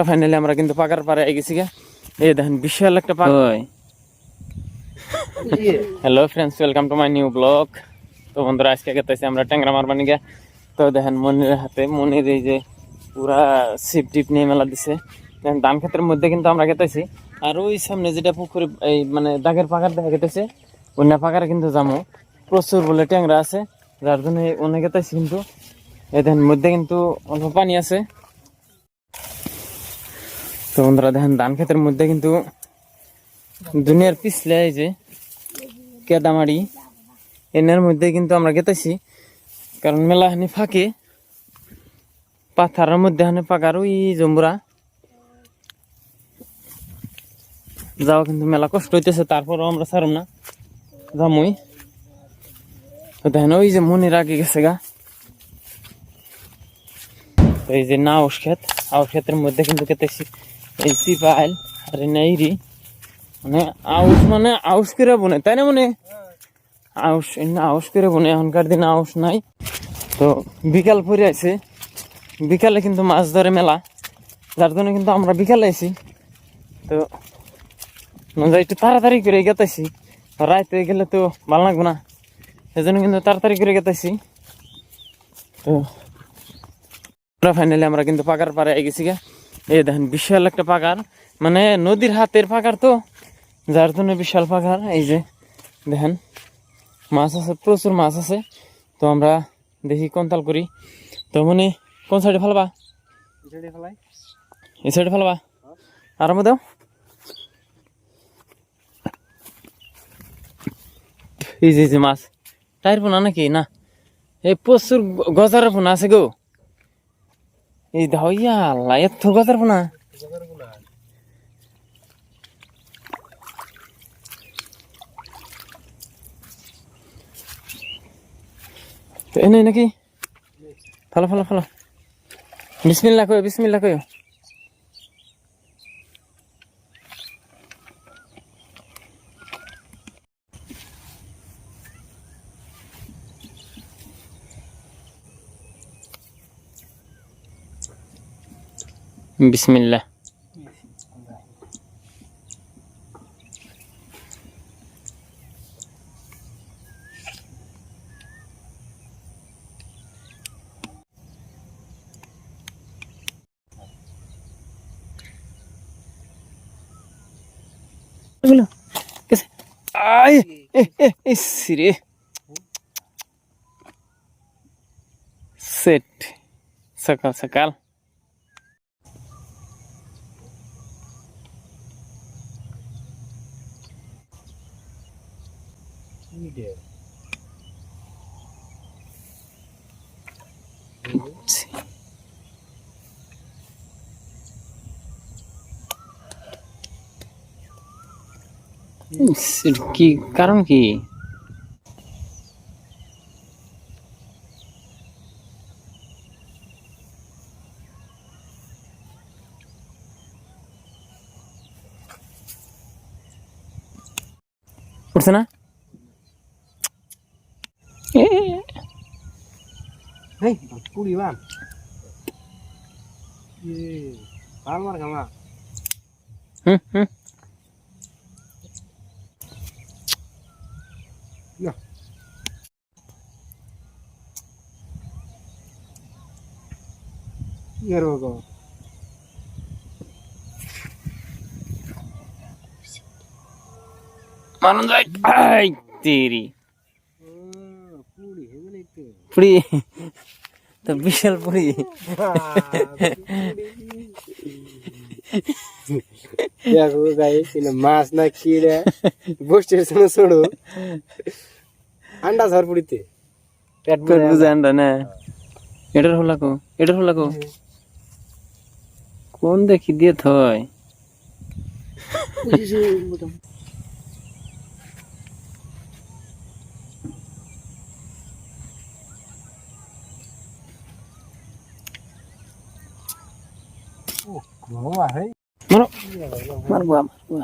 Finally আমরা কিন্তু পাকার পারে গেছি গা। এই দেখেন বিশাল একটা পাক। Hello friends, welcome to my new blog. তো বন্ধুরা আজকে গেতেছি আমরা ট্যাংরা মারবানি গা। তো দেখেন মনির হাতে, মনির এই যে পুরা সিপ টিপ নিয়ে মেলা দিছে। দেখেন ধান ক্ষেতের মধ্যে কিন্তু আমরা গেতেছি। আর ওই সামনে যেটা পুকুরে এই মানে দাগের পাকার দেখা গেতেছে, অন্য পাকারে কিন্তু যাবো। প্রচুর বলে ট্যাংরা আছে, যার জন্য অনেক গেতেছি। কিন্তু এই দেখেন মধ্যে কিন্তু অল্প পানি আছে। তো বন্ধুরা দেখেন ধান ক্ষেতের মধ্যে কিন্তু দুনিয়ার পিছলে এই যে কেদামারি এনের মধ্যে কিন্তু আমরা গেতেছি, কারণ মেলা হানি ফাঁকে পাথারের মধ্যে হানি পাকার ওই জম্বুরা যাওয়া কিন্তু মেলা কষ্ট হইতেছে। তারপরও আমরা ছাড়ব না, যামই। তো দেখেন ওই যে মনির আগে গেছে গা। তো এই যে না আউশ ক্ষেত, আউশ ক্ষেতের মধ্যে কিন্তু গেতেছি এই সিপাইল আর নেইরি মানে আউশ, মানে আউশ করে বনে, তাই না? মনে আউশ আউশ করে বনে, এখনকার দিনে আউশ নাই। তো বিকাল পরে আছে, বিকালে কিন্তু মাছ ধরে মেলা, যার জন্য কিন্তু আমরা বিকালে আছি। তো একটু তাড়াতাড়ি করে গেতেছি, রাত হয়ে গেলে তো ভালো লাগবে না, সেজন্য কিন্তু তাড়াতাড়ি করে গেতেছি। তো ফাইনালি আমরা কিন্তু পাকার পারে গেছি গা। এই দেখেন বিশাল একটা পাকার, মানে নদীর হাতের পাকার, তো যার জন্য বিশাল পাকার। এই যে দেখেন মাছ আছে, প্রচুর মাছ আছে। তো আমরা দেখি কোন তাল করি। তো মনে কোন সাইডে ফেলবা? এই সাইডে ফেলবা, আরাম দাও। এই যে মাছ টাইর পোনা নাকি না, এই প্রচুর গজার পোনা আছে গো। এই দাও, ইয়া আল্লাহ, এত গজার পোনা। এনে নাকি ফেলো ফেলো ফেলো, বিসমিল্লাহ কই, বিসমিল্লাহ কই। বিসমিল্লাহ। সেট সকাল সকাল কি কারণ কি? উঠছে না? মারুন যাই। আই তেরি পুরি, তো বিশাল পুরি। মাছ না কি রে বসে ছোড়ো আন্ডা ঝড় পুড়িতে পেট বুঝে আন্ডা না। এটার হলাকো, এটার হলাকো কোন দেখি দিয়ে থয়। মারো মারবো মারবো।